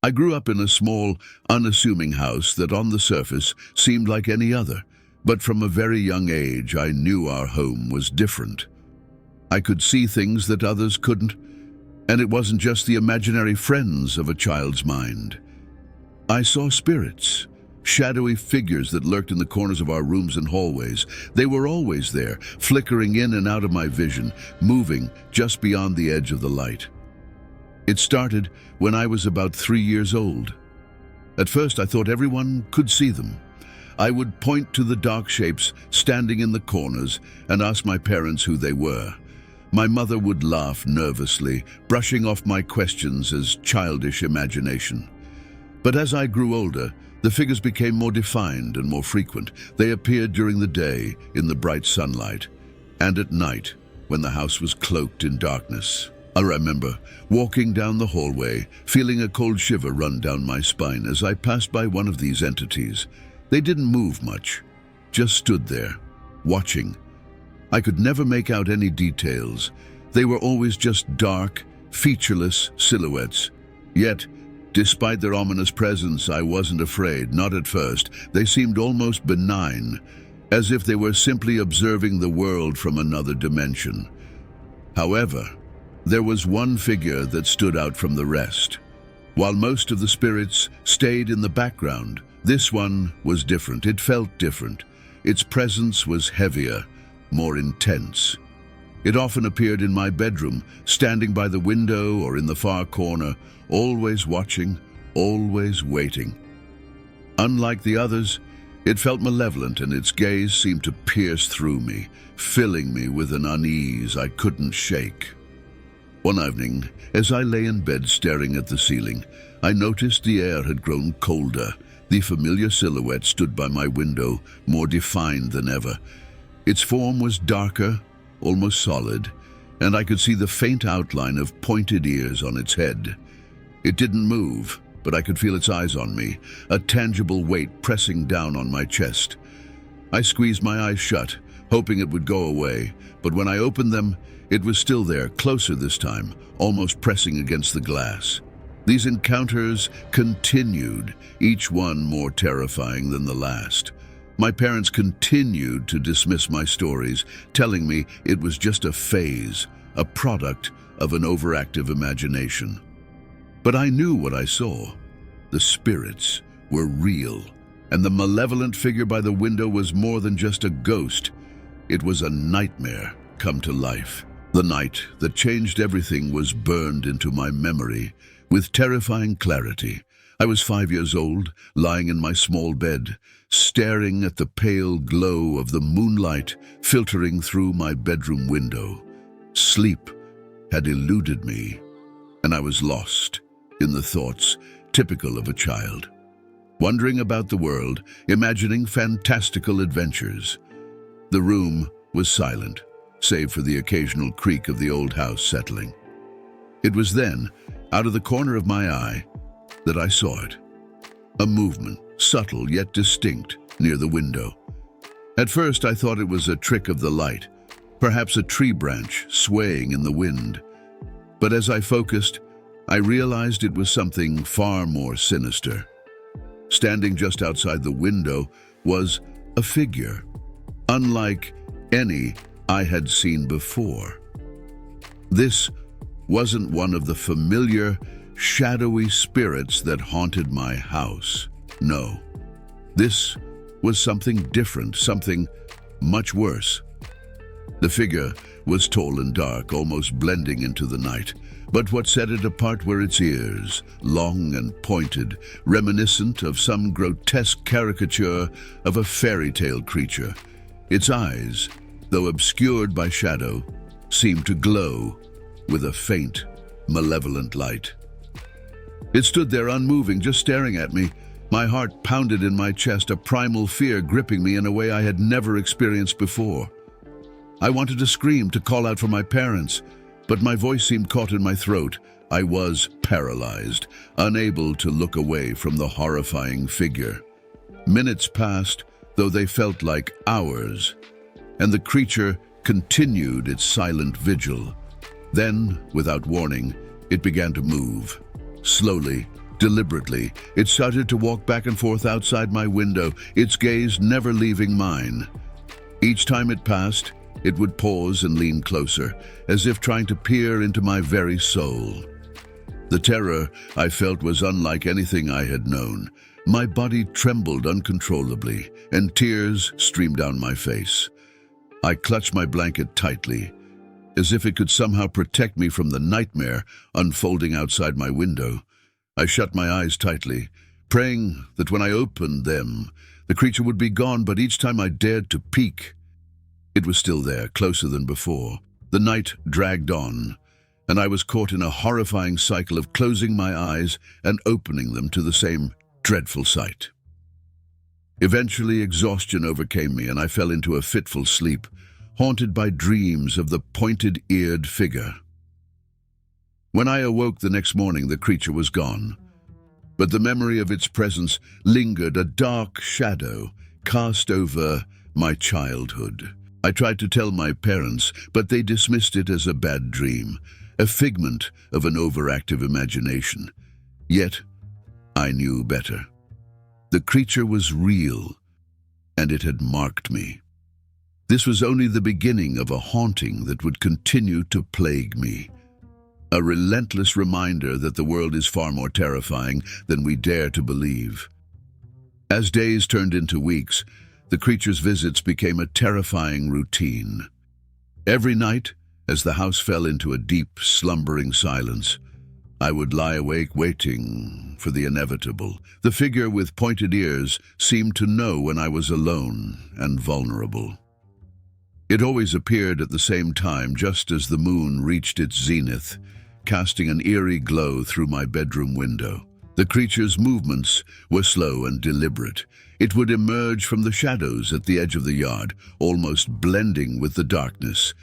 I grew up in a small, unassuming house that on the surface seemed like any other, but from a very young age I knew our home was different. I could see things that others couldn't, and it wasn't just the imaginary friends of a child's mind. I saw spirits, shadowy figures that lurked in the corners of our rooms and hallways. They were always there, flickering in and out of my vision, moving just beyond the edge of the light. It started when I was about 3 years old. At first, I thought everyone could see them. I would point to the dark shapes standing in the corners and ask my parents who they were. My mother would laugh nervously, brushing off my questions as childish imagination. But as I grew older, the figures became more defined and more frequent. They appeared during the day in the bright sunlight, and at night when the house was cloaked in darkness. I remember walking down the hallway, feeling a cold shiver run down my spine as I passed by one of these entities. They didn't move much, just stood there, watching. I could never make out any details. They were always just dark, featureless silhouettes. Yet, despite their ominous presence, I wasn't afraid, not at first. They seemed almost benign, as if they were simply observing the world from another dimension. However, there was one figure that stood out from the rest. While most of the spirits stayed in the background, this one was different. It felt different. Its presence was heavier, more intense. It often appeared in my bedroom, standing by the window or in the far corner, always watching, always waiting. Unlike the others, it felt malevolent, and its gaze seemed to pierce through me, filling me with an unease I couldn't shake. One evening, as I lay in bed staring at the ceiling, I noticed the air had grown colder. The familiar silhouette stood by my window, more defined than ever. Its form was darker, almost solid, and I could see the faint outline of pointed ears on its head. It didn't move, but I could feel its eyes on me, a tangible weight pressing down on my chest. I squeezed my eyes shut, hoping it would go away, but when I opened them, it was still there, closer this time, almost pressing against the glass. These encounters continued, each one more terrifying than the last. My parents continued to dismiss my stories, telling me it was just a phase, a product of an overactive imagination. But I knew what I saw. The spirits were real, and the malevolent figure by the window was more than just a ghost. It was a nightmare come to life. The night that changed everything was burned into my memory with terrifying clarity. I was 5 years old, lying in my small bed, staring at the pale glow of the moonlight filtering through my bedroom window. Sleep had eluded me, and I was lost in the thoughts typical of a child, wandering about the world, imagining fantastical adventures. The room was silent, save for the occasional creak of the old house settling. It was then, out of the corner of my eye, that I saw it. A movement, subtle yet distinct, near the window. At first I thought it was a trick of the light, perhaps a tree branch swaying in the wind. But as I focused, I realized it was something far more sinister. Standing just outside the window was a figure, unlike any I had seen before. This wasn't one of the familiar, shadowy spirits that haunted my house. No, this was something different, something much worse. The figure was tall and dark, almost blending into the night. But what set it apart were its ears, long and pointed, reminiscent of some grotesque caricature of a fairy tale creature. Its eyes, though obscured by shadow, seemed to glow with a faint, malevolent light. It stood there unmoving, just staring at me. My heart pounded in my chest, a primal fear gripping me in a way I had never experienced before. I wanted to scream, to call out for my parents, but my voice seemed caught in my throat. I was paralyzed, unable to look away from the horrifying figure. Minutes passed, though they felt like hours, and the creature continued its silent vigil. Then, without warning, it began to move, slowly, Deliberately, it started to walk back and forth outside my window, its gaze never leaving mine. Each time it passed, it would pause and lean closer, as if trying to peer into my very soul. The terror I felt was unlike anything I had known. My body trembled uncontrollably, and tears streamed down my face. I clutched my blanket tightly, as if it could somehow protect me from the nightmare unfolding outside my window. I shut my eyes tightly, praying that when I opened them, the creature would be gone, but each time I dared to peek, it was still there, closer than before. The night dragged on, and I was caught in a horrifying cycle of closing my eyes and opening them to the same dreadful sight. Eventually, exhaustion overcame me, and I fell into a fitful sleep, haunted by dreams of the pointed-eared figure. When I awoke the next morning, the creature was gone, but the memory of its presence lingered, a dark shadow cast over my childhood. I tried to tell my parents, but they dismissed it as a bad dream, a figment of an overactive imagination. Yet, I knew better. The creature was real, and it had marked me. This was only the beginning of a haunting that would continue to plague me. A relentless reminder that the world is far more terrifying than we dare to believe. As days turned into weeks, the creature's visits became a terrifying routine. Every night, as the house fell into a deep, slumbering silence, I would lie awake waiting for the inevitable. The figure with pointed ears seemed to know when I was alone and vulnerable. It always appeared at the same time, just as the moon reached its zenith, casting an eerie glow through my bedroom window. The creature's movements were slow and deliberate. It would emerge from the shadows at the edge of the yard, almost blending with the darkness,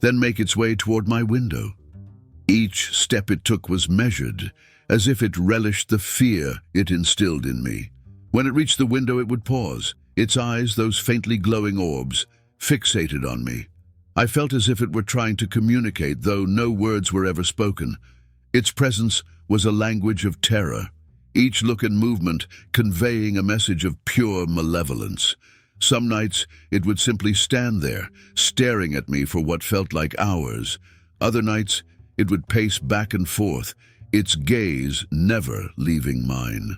then make its way toward my window. Each step it took was measured, as if it relished the fear it instilled in me. When it reached the window, it would pause, its eyes, those faintly glowing orbs, fixated on me. I felt as if it were trying to communicate, though no words were ever spoken. Its presence was a language of terror, each look and movement conveying a message of pure malevolence. Some nights it would simply stand there, staring at me for what felt like hours. Other nights it would pace back and forth, its gaze never leaving mine.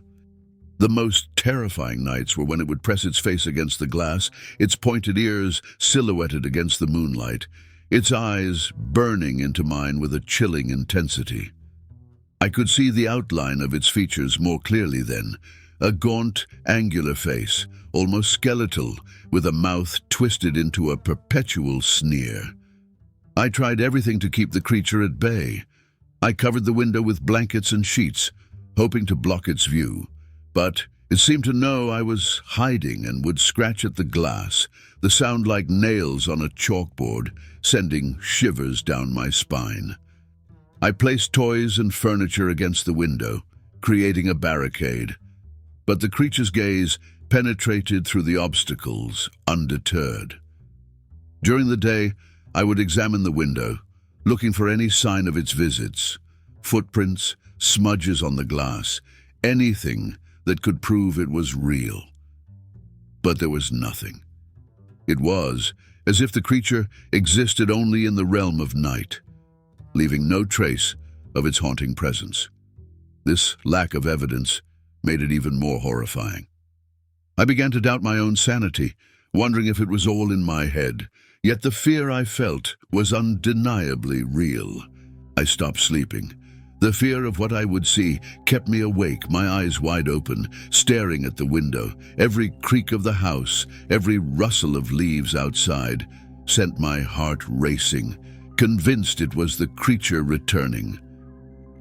The most terrifying nights were when it would press its face against the glass, its pointed ears silhouetted against the moonlight, its eyes burning into mine with a chilling intensity. I could see the outline of its features more clearly then, a gaunt, angular face, almost skeletal, with a mouth twisted into a perpetual sneer. I tried everything to keep the creature at bay. I covered the window with blankets and sheets, hoping to block its view. But it seemed to know I was hiding and would scratch at the glass, the sound like nails on a chalkboard, sending shivers down my spine. I placed toys and furniture against the window, creating a barricade. But the creature's gaze penetrated through the obstacles, undeterred. During the day, I would examine the window, looking for any sign of its visits, footprints, smudges on the glass, anything that could prove it was real. But there was nothing. It was as if the creature existed only in the realm of night, leaving no trace of its haunting presence. This lack of evidence made it even more horrifying. I began to doubt my own sanity, wondering if it was all in my head. Yet the fear I felt was undeniably real. I stopped sleeping. The fear of what I would see kept me awake, my eyes wide open, staring at the window. Every creak of the house, every rustle of leaves outside, sent my heart racing, convinced it was the creature returning.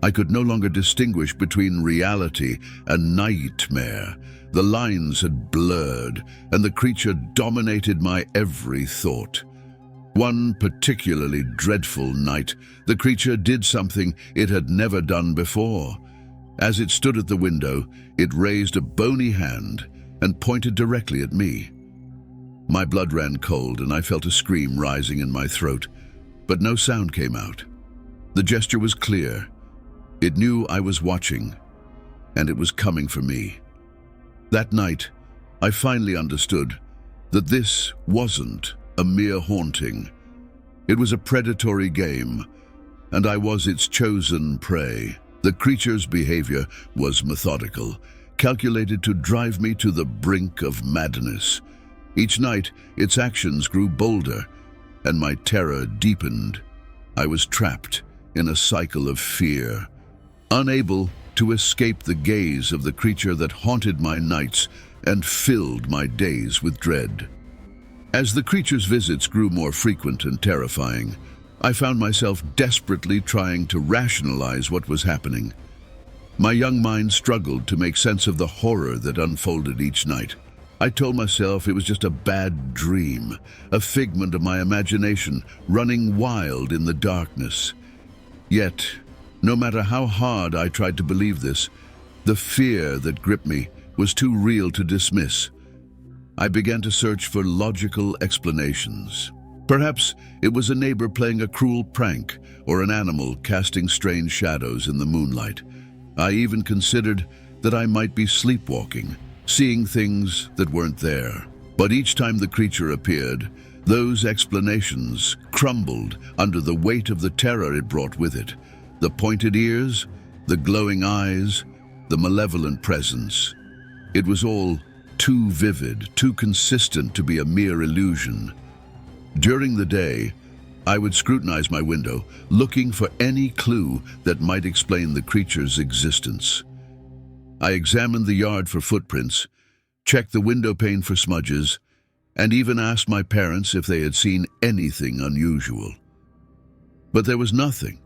I could no longer distinguish between reality and nightmare. The lines had blurred, and the creature dominated my every thought. One particularly dreadful night, the creature did something it had never done before. As it stood at the window, it raised a bony hand and pointed directly at me. My blood ran cold, and I felt a scream rising in my throat, but no sound came out. The gesture was clear. It knew I was watching, and it was coming for me. That night, I finally understood that this wasn't a mere haunting. It was a predatory game, and I was its chosen prey. The creature's behavior was methodical, calculated to drive me to the brink of madness. Each night, its actions grew bolder, and my terror deepened. I was trapped in a cycle of fear, unable to escape the gaze of the creature that haunted my nights and filled my days with dread. As the creature's visits grew more frequent and terrifying, I found myself desperately trying to rationalize what was happening. My young mind struggled to make sense of the horror that unfolded each night. I told myself it was just a bad dream, a figment of my imagination running wild in the darkness. Yet, no matter how hard I tried to believe this, the fear that gripped me was too real to dismiss. I began to search for logical explanations. Perhaps it was a neighbor playing a cruel prank or an animal casting strange shadows in the moonlight. I even considered that I might be sleepwalking, seeing things that weren't there. But each time the creature appeared, those explanations crumbled under the weight of the terror it brought with it. The pointed ears, the glowing eyes, the malevolent presence. It was all too vivid, too consistent to be a mere illusion. During the day, I would scrutinize my window, looking for any clue that might explain the creature's existence. I examined the yard for footprints, checked the window pane for smudges, and even asked my parents if they had seen anything unusual. But there was nothing.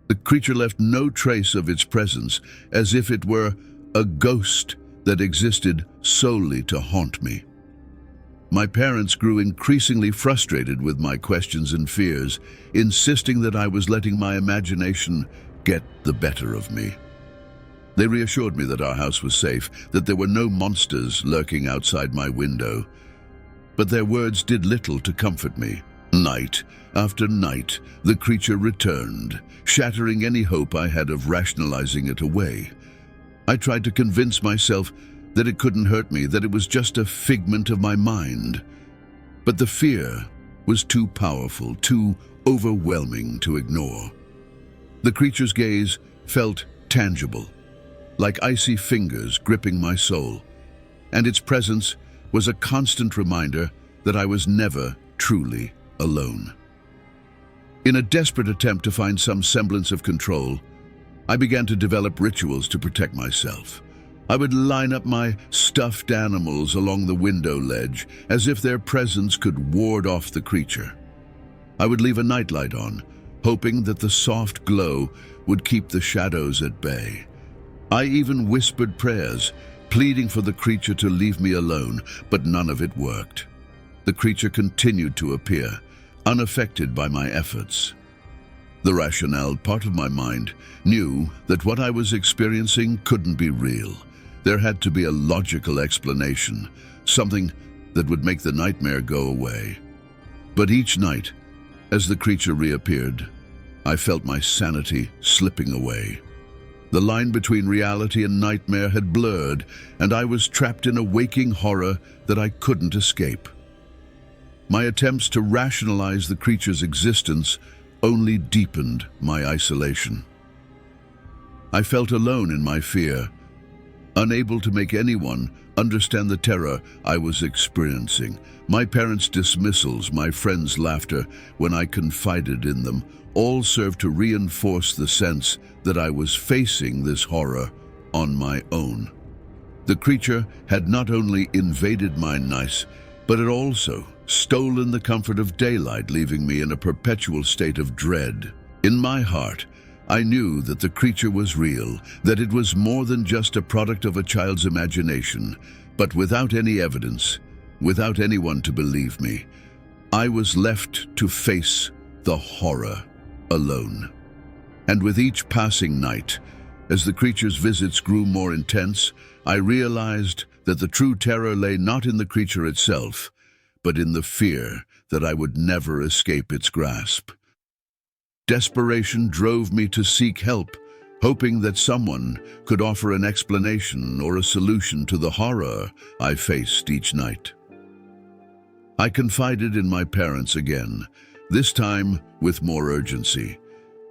The creature left no trace of its presence, as if it were a ghost that existed solely to haunt me. My parents grew increasingly frustrated with my questions and fears, insisting that I was letting my imagination get the better of me. They reassured me that our house was safe, that there were no monsters lurking outside my window. But their words did little to comfort me. Night after night, the creature returned, shattering any hope I had of rationalizing it away. I tried to convince myself that it couldn't hurt me, that it was just a figment of my mind. But the fear was too powerful, too overwhelming to ignore. The creature's gaze felt tangible, like icy fingers gripping my soul, and its presence was a constant reminder that I was never truly alone. In a desperate attempt to find some semblance of control, I began to develop rituals to protect myself. I would line up my stuffed animals along the window ledge as if their presence could ward off the creature. I would leave a nightlight on, hoping that the soft glow would keep the shadows at bay. I even whispered prayers, pleading for the creature to leave me alone, but none of it worked. The creature continued to appear, unaffected by my efforts. The rational part of my mind knew that what I was experiencing couldn't be real. There had to be a logical explanation, something that would make the nightmare go away. But each night, as the creature reappeared, I felt my sanity slipping away. The line between reality and nightmare had blurred, and I was trapped in a waking horror that I couldn't escape. My attempts to rationalize the creature's existence only deepened my isolation. I felt alone in my fear, unable to make anyone understand the terror I was experiencing. My parents' dismissals, my friends' laughter when I confided in them, all served to reinforce the sense that I was facing this horror on my own. The creature had not only invaded my nights, but had also stolen the comfort of daylight, leaving me in a perpetual state of dread. In my heart, I knew that the creature was real, that it was more than just a product of a child's imagination. But without any evidence, without anyone to believe me, I was left to face the horror alone. And with each passing night, as the creature's visits grew more intense, I realized that the true terror lay not in the creature itself, but in the fear that I would never escape its grasp. Desperation drove me to seek help, hoping that someone could offer an explanation or a solution to the horror I faced each night. I confided in my parents again, this time with more urgency,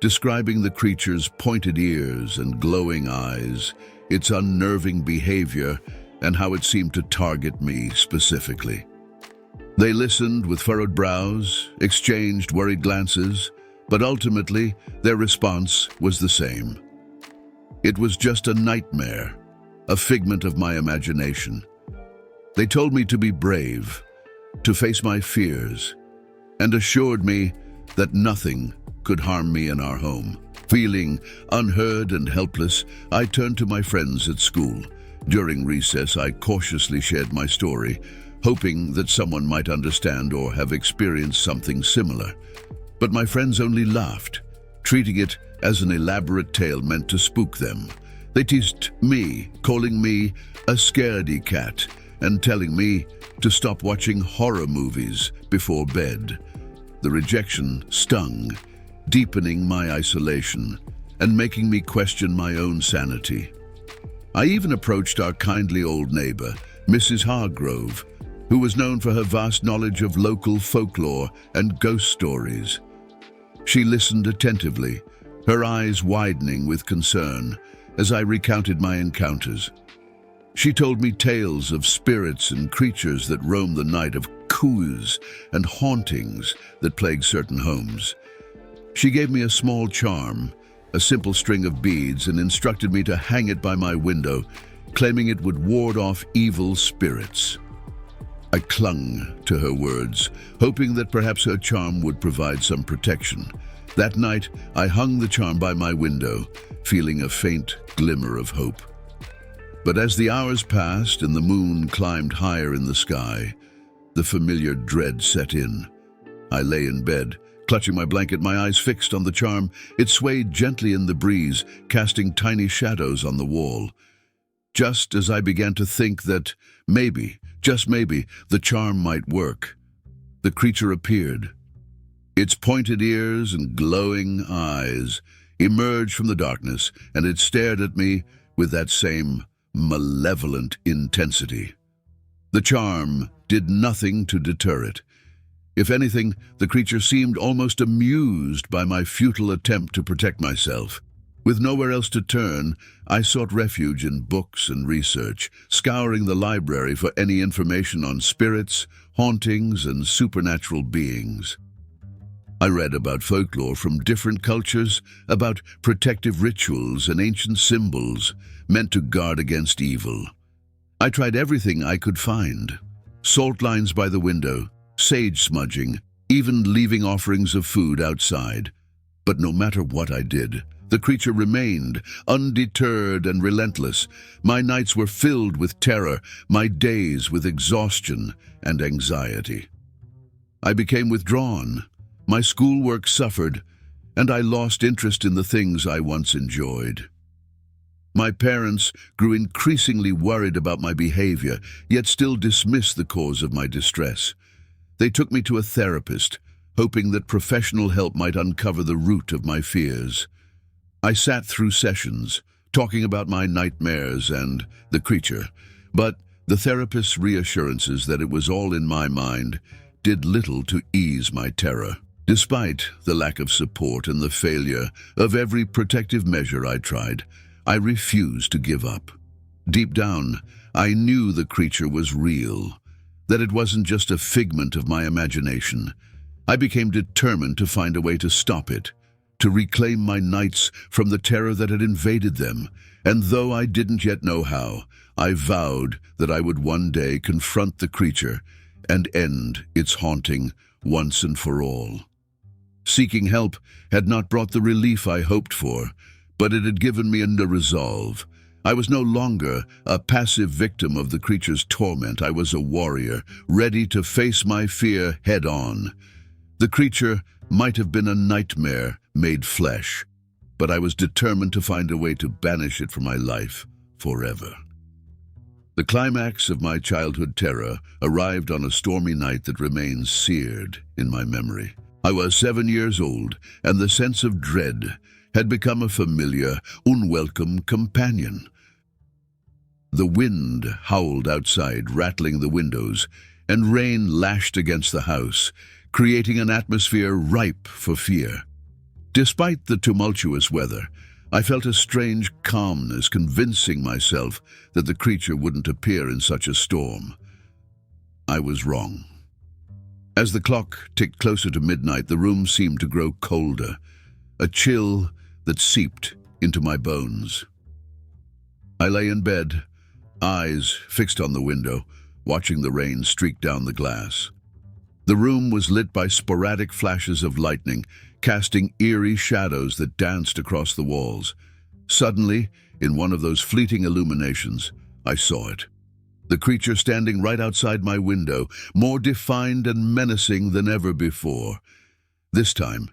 describing the creature's pointed ears and glowing eyes, its unnerving behavior, and how it seemed to target me specifically. They listened with furrowed brows, exchanged worried glances, but ultimately their response was the same. It was just a nightmare, a figment of my imagination. They told me to be brave, to face my fears, and assured me that nothing could harm me in our home. Feeling unheard and helpless, I turned to my friends at school. During recess, I cautiously shared my story, hoping that someone might understand or have experienced something similar. But my friends only laughed, treating it as an elaborate tale meant to spook them. They teased me, calling me a scaredy cat, and telling me to stop watching horror movies before bed. The rejection stung, deepening my isolation and making me question my own sanity. I even approached our kindly old neighbor, Mrs. Hargrove, who was known for her vast knowledge of local folklore and ghost stories. She listened attentively, her eyes widening with concern as I recounted my encounters. She told me tales of spirits and creatures that roam the night, of coups and hauntings that plague certain homes. She gave me a small charm, a simple string of beads, and instructed me to hang it by my window, claiming it would ward off evil spirits. I clung to her words, hoping that perhaps her charm would provide some protection. That night, I hung the charm by my window, feeling a faint glimmer of hope. But as the hours passed and the moon climbed higher in the sky, the familiar dread set in. I lay in bed, clutching my blanket, my eyes fixed on the charm. It swayed gently in the breeze, casting tiny shadows on the wall. Just as I began to think that maybe, just maybe, the charm might work, the creature appeared. Its pointed ears and glowing eyes emerged from the darkness, and it stared at me with that same malevolent intensity. The charm did nothing to deter it. If anything, the creature seemed almost amused by my futile attempt to protect myself. With nowhere else to turn, I sought refuge in books and research, scouring the library for any information on spirits, hauntings, and supernatural beings. I read about folklore from different cultures, about protective rituals and ancient symbols meant to guard against evil. I tried everything I could find: salt lines by the window, sage smudging, even leaving offerings of food outside. But no matter what I did, the creature remained, undeterred and relentless. My nights were filled with terror, my days with exhaustion and anxiety. I became withdrawn, my schoolwork suffered, and I lost interest in the things I once enjoyed. My parents grew increasingly worried about my behavior, yet still dismissed the cause of my distress. They took me to a therapist, hoping that professional help might uncover the root of my fears. I sat through sessions, talking about my nightmares and the creature, but the therapist's reassurances that it was all in my mind did little to ease my terror. Despite the lack of support and the failure of every protective measure I tried, I refused to give up. Deep down, I knew the creature was real, that it wasn't just a figment of my imagination. I became determined to find a way to stop it, to reclaim my nights from the terror that had invaded them, and though I didn't yet know how, I vowed that I would one day confront the creature and end its haunting once and for all. Seeking help had not brought the relief I hoped for, but it had given me a resolve. I was no longer a passive victim of the creature's torment. I was a warrior, ready to face my fear head-on. The creature might have been a nightmare made flesh, but I was determined to find a way to banish it from my life forever. The climax of my childhood terror arrived on a stormy night that remains seared in my memory. I was 7 years old, and the sense of dread had become a familiar, unwelcome companion. The wind howled outside, rattling the windows, and rain lashed against the house, creating an atmosphere ripe for fear. Despite the tumultuous weather, I felt a strange calmness, convincing myself that the creature wouldn't appear in such a storm. I was wrong. As the clock ticked closer to midnight, the room seemed to grow colder, a chill that seeped into my bones. I lay in bed, eyes fixed on the window, watching the rain streak down the glass. The room was lit by sporadic flashes of lightning, casting eerie shadows that danced across the walls. Suddenly, in one of those fleeting illuminations, I saw it. The creature standing right outside my window, more defined and menacing than ever before. This time,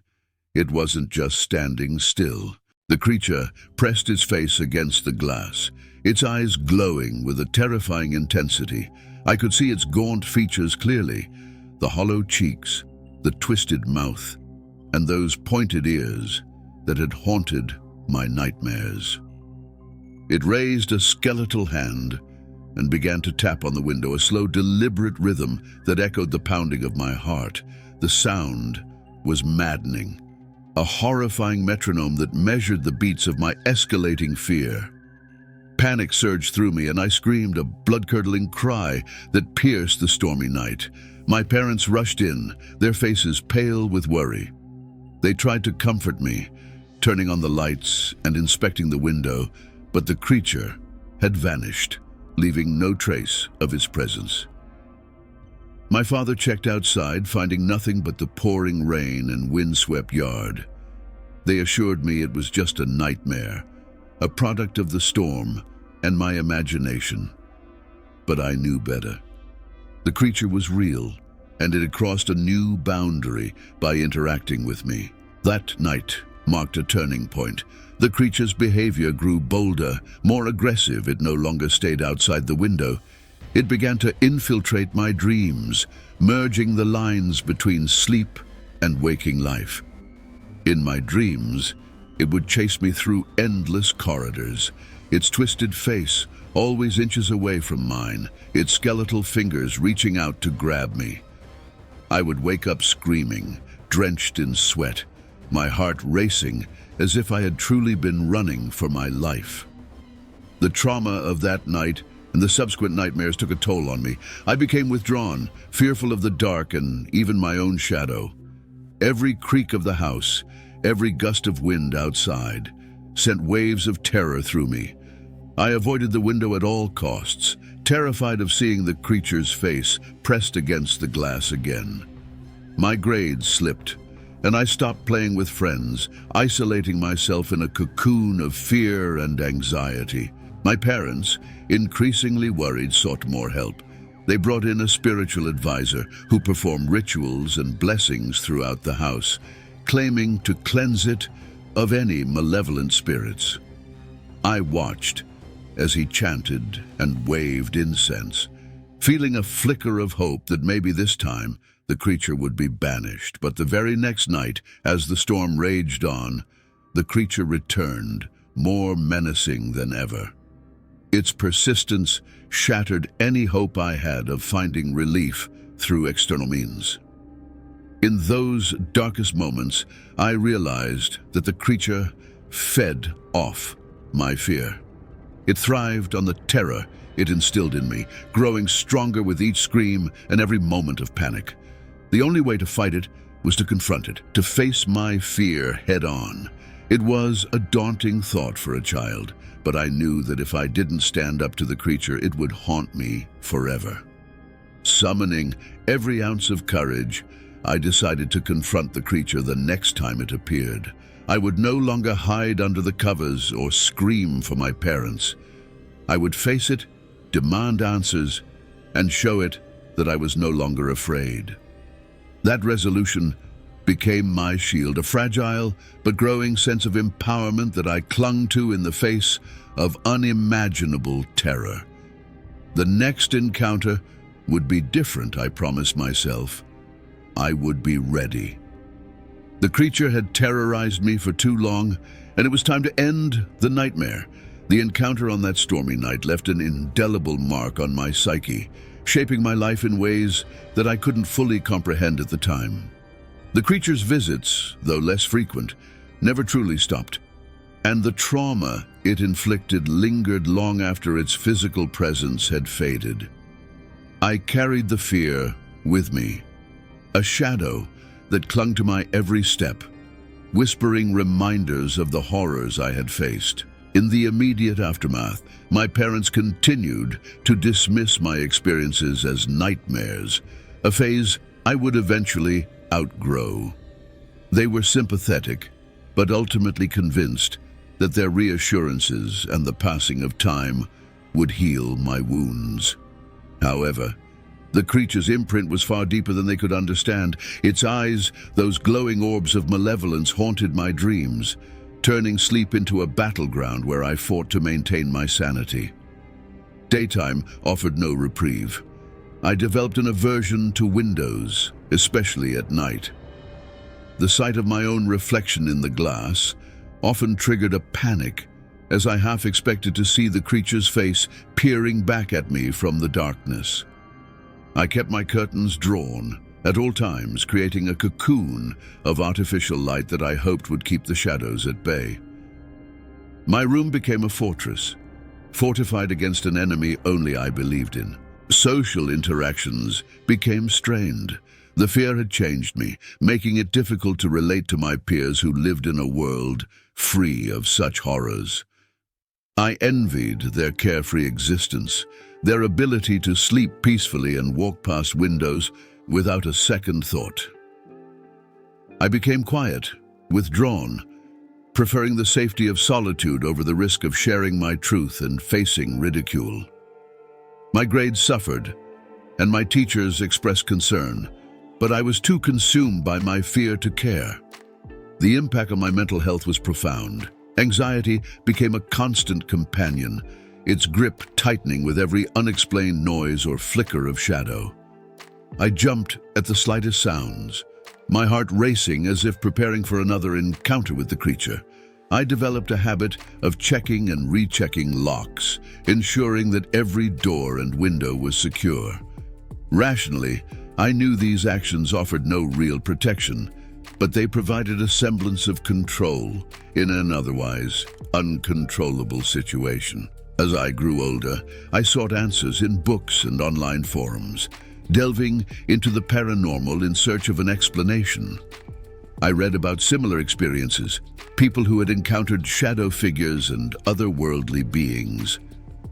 it wasn't just standing still. The creature pressed its face against the glass, its eyes glowing with a terrifying intensity. I could see its gaunt features clearly, the hollow cheeks, the twisted mouth, and those pointed ears that had haunted my nightmares. It raised a skeletal hand and began to tap on the window, a slow, deliberate rhythm that echoed the pounding of my heart. The sound was maddening, a horrifying metronome that measured the beats of my escalating fear. Panic surged through me, and I screamed a blood-curdling cry that pierced the stormy night. My parents rushed in, their faces pale with worry. They tried to comfort me, turning on the lights and inspecting the window, but the creature had vanished, leaving no trace of its presence. My father checked outside, finding nothing but the pouring rain and windswept yard. They assured me it was just a nightmare, a product of the storm and my imagination. But I knew better. The creature was real, and it had crossed a new boundary by interacting with me. That night marked a turning point. The creature's behavior grew bolder, more aggressive. It no longer stayed outside the window. It began to infiltrate my dreams, merging the lines between sleep and waking life. In my dreams, it would chase me through endless corridors, its twisted face always inches away from mine, its skeletal fingers reaching out to grab me. I would wake up screaming, drenched in sweat, my heart racing as if I had truly been running for my life. The trauma of that night and the subsequent nightmares took a toll on me. I became withdrawn, fearful of the dark and even my own shadow. Every creak of the house, every gust of wind outside, sent waves of terror through me. I avoided the window at all costs, terrified of seeing the creature's face pressed against the glass again. My grades slipped, and I stopped playing with friends, isolating myself in a cocoon of fear and anxiety. My parents, increasingly worried, sought more help. They brought in a spiritual advisor who performed rituals and blessings throughout the house, claiming to cleanse it of any malevolent spirits. I watched as he chanted and waved incense, feeling a flicker of hope that maybe this time the creature would be banished. But the very next night, as the storm raged on, the creature returned, more menacing than ever. Its persistence shattered any hope I had of finding relief through external means. In those darkest moments, I realized that the creature fed off my fear. It thrived on the terror it instilled in me, growing stronger with each scream and every moment of panic. The only way to fight it was to confront it, to face my fear head-on. It was a daunting thought for a child, but I knew that if I didn't stand up to the creature, it would haunt me forever. Summoning every ounce of courage, I decided to confront the creature the next time it appeared. I would no longer hide under the covers or scream for my parents. I would face it, demand answers, and show it that I was no longer afraid. That resolution became my shield, a fragile but growing sense of empowerment that I clung to in the face of unimaginable terror. The next encounter would be different, I promised myself. I would be ready. The creature had terrorized me for too long, and it was time to end the nightmare. The encounter on that stormy night left an indelible mark on my psyche, shaping my life in ways that I couldn't fully comprehend at the time. The creature's visits, though less frequent, never truly stopped, and the trauma it inflicted lingered long after its physical presence had faded. I carried the fear with me, a shadow that clung to my every step, whispering reminders of the horrors I had faced. In the immediate aftermath, my parents continued to dismiss my experiences as nightmares, a phase I would eventually outgrow. They were sympathetic, but ultimately convinced that their reassurances and the passing of time would heal my wounds. However, the creature's imprint was far deeper than they could understand. Its eyes, those glowing orbs of malevolence, haunted my dreams, turning sleep into a battleground where I fought to maintain my sanity. Daytime offered no reprieve. I developed an aversion to windows, especially at night. The sight of my own reflection in the glass often triggered a panic, as I half expected to see the creature's face peering back at me from the darkness. I kept my curtains drawn at all times, creating a cocoon of artificial light that I hoped would keep the shadows at bay. My room became a fortress, fortified against an enemy only I believed in. Social interactions became strained. The fear had changed me, making it difficult to relate to my peers who lived in a world free of such horrors. I envied their carefree existence, their ability to sleep peacefully and walk past windows without a second thought. I became quiet, withdrawn, preferring the safety of solitude over the risk of sharing my truth and facing ridicule. My grades suffered, and my teachers expressed concern, but I was too consumed by my fear to care. The impact on my mental health was profound. Anxiety became a constant companion, its grip tightening with every unexplained noise or flicker of shadow. I jumped at the slightest sounds, my heart racing as if preparing for another encounter with the creature. I developed a habit of checking and rechecking locks, ensuring that every door and window was secure. Rationally, I knew these actions offered no real protection, but they provided a semblance of control in an otherwise uncontrollable situation. As I grew older, I sought answers in books and online forums, delving into the paranormal in search of an explanation. I read about similar experiences, people who had encountered shadow figures and otherworldly beings.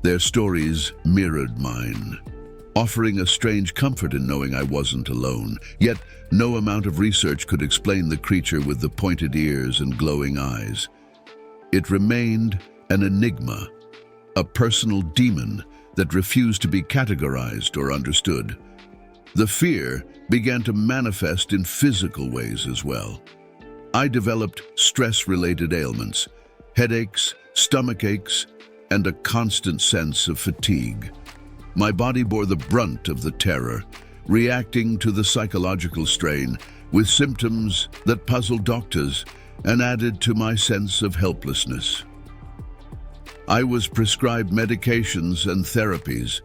Their stories mirrored mine, offering a strange comfort in knowing I wasn't alone. Yet, no amount of research could explain the creature with the pointed ears and glowing eyes. It remained an enigma, a personal demon that refused to be categorized or understood. The fear began to manifest in physical ways as well. I developed stress-related ailments, headaches, stomach aches, and a constant sense of fatigue. My body bore the brunt of the terror, reacting to the psychological strain with symptoms that puzzled doctors and added to my sense of helplessness. I was prescribed medications and therapies,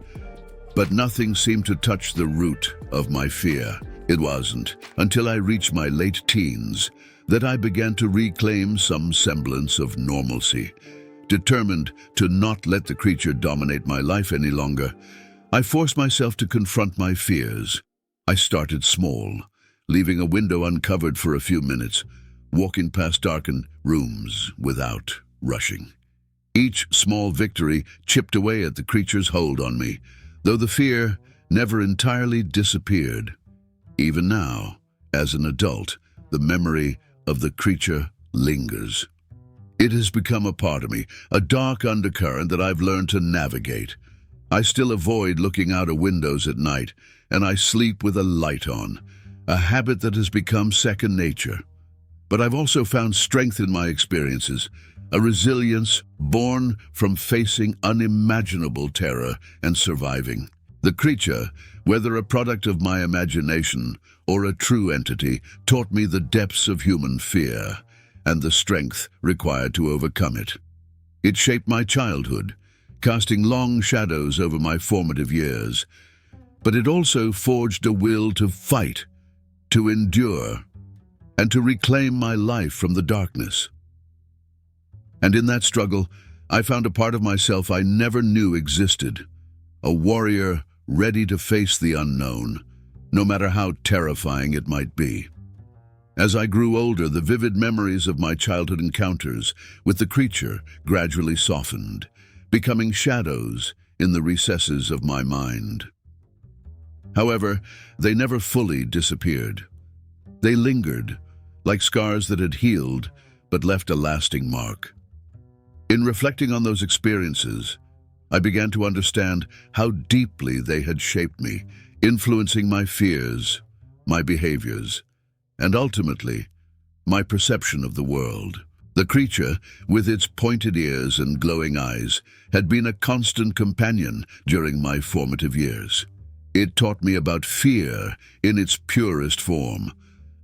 but nothing seemed to touch the root of my fear. It wasn't until I reached my late teens that I began to reclaim some semblance of normalcy. Determined to not let the creature dominate my life any longer, I forced myself to confront my fears. I started small, leaving a window uncovered for a few minutes, walking past darkened rooms without rushing. Each small victory chipped away at the creature's hold on me, though the fear never entirely disappeared. Even now, as an adult, the memory of the creature lingers. It has become a part of me, a dark undercurrent that I've learned to navigate. I still avoid looking out of windows at night, and I sleep with a light on, a habit that has become second nature. But I've also found strength in my experiences, a resilience born from facing unimaginable terror and surviving. The creature, whether a product of my imagination or a true entity, taught me the depths of human fear and the strength required to overcome it. It shaped my childhood, casting long shadows over my formative years, but it also forged a will to fight, to endure, and to reclaim my life from the darkness. And in that struggle, I found a part of myself I never knew existed, a warrior ready to face the unknown, no matter how terrifying it might be. As I grew older, the vivid memories of my childhood encounters with the creature gradually softened, becoming shadows in the recesses of my mind. However, they never fully disappeared. They lingered, like scars that had healed but left a lasting mark. In reflecting on those experiences, I began to understand how deeply they had shaped me, influencing my fears, my behaviors, and ultimately, my perception of the world. The creature, with its pointed ears and glowing eyes, had been a constant companion during my formative years. It taught me about fear in its purest form,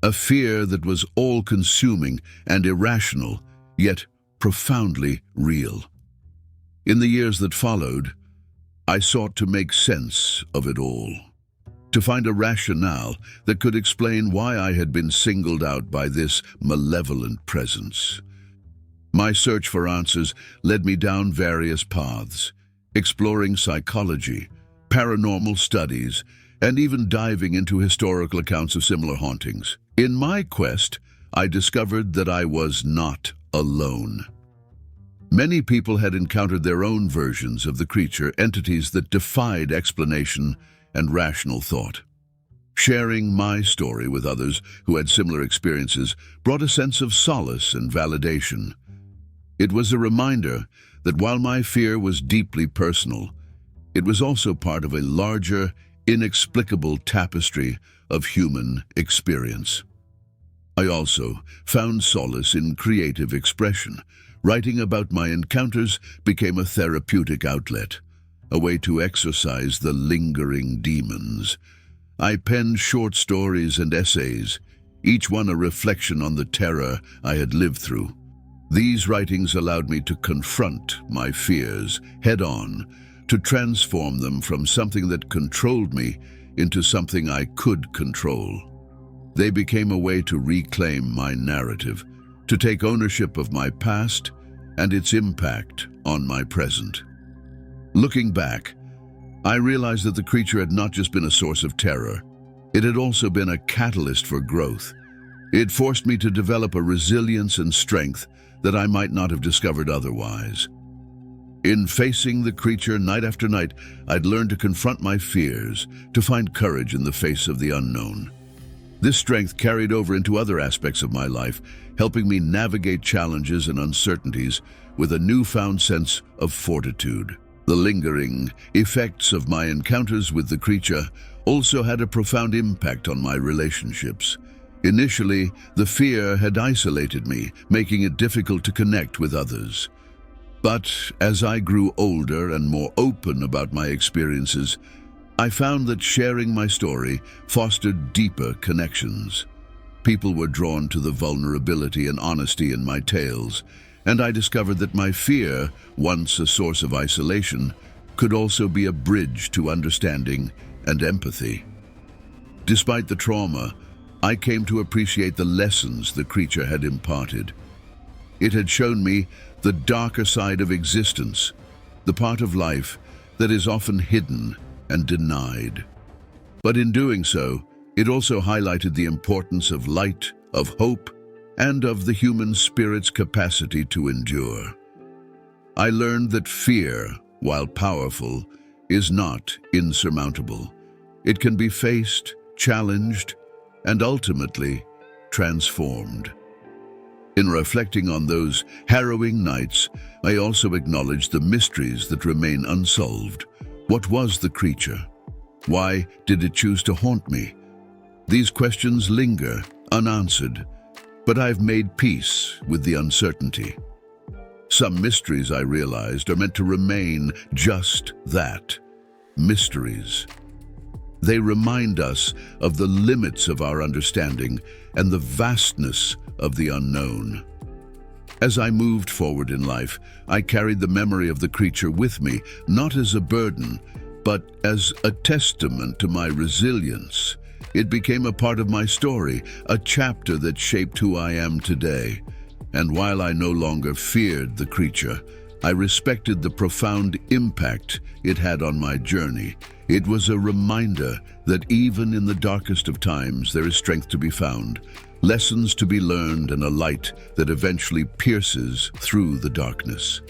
a fear that was all-consuming and irrational, yet profoundly real. In the years that followed, I sought to make sense of it all, to find a rationale that could explain why I had been singled out by this malevolent presence. My search for answers led me down various paths, exploring psychology, paranormal studies, and even diving into historical accounts of similar hauntings. In my quest, I discovered that I was not alone. Many people had encountered their own versions of the creature, entities that defied explanation and rational thought. Sharing my story with others who had similar experiences brought a sense of solace and validation. It was a reminder that while my fear was deeply personal, it was also part of a larger, inexplicable tapestry of human experience. I also found solace in creative expression. Writing about my encounters became a therapeutic outlet, a way to exorcise the lingering demons. I penned short stories and essays, each one a reflection on the terror I had lived through. These writings allowed me to confront my fears head-on, to transform them from something that controlled me into something I could control. They became a way to reclaim my narrative, to take ownership of my past and its impact on my present. Looking back, I realized that the creature had not just been a source of terror, it had also been a catalyst for growth. It forced me to develop a resilience and strength that I might not have discovered otherwise. In facing the creature night after night, I'd learned to confront my fears, to find courage in the face of the unknown. This strength carried over into other aspects of my life, helping me navigate challenges and uncertainties with a newfound sense of fortitude. The lingering effects of my encounters with the creature also had a profound impact on my relationships. Initially, the fear had isolated me, making it difficult to connect with others. But as I grew older and more open about my experiences, I found that sharing my story fostered deeper connections. People were drawn to the vulnerability and honesty in my tales, and I discovered that my fear, once a source of isolation, could also be a bridge to understanding and empathy. Despite the trauma, I came to appreciate the lessons the creature had imparted. It had shown me the darker side of existence, the part of life that is often hidden and denied. But in doing so, it also highlighted the importance of light, of hope, and of the human spirit's capacity to endure. I learned that fear, while powerful, is not insurmountable. It can be faced, challenged, and ultimately transformed. In reflecting on those harrowing nights, I also acknowledged the mysteries that remain unsolved. What was the creature? Why did it choose to haunt me? These questions linger, unanswered, but I've made peace with the uncertainty. Some mysteries, I realized, are meant to remain just that, mysteries. They remind us of the limits of our understanding and the vastness of the unknown. As I moved forward in life, I carried the memory of the creature with me, not as a burden, but as a testament to my resilience. It became a part of my story, a chapter that shaped who I am today. And while I no longer feared the creature, I respected the profound impact it had on my journey. It was a reminder that even in the darkest of times, there is strength to be found, lessons to be learned, and a light that eventually pierces through the darkness.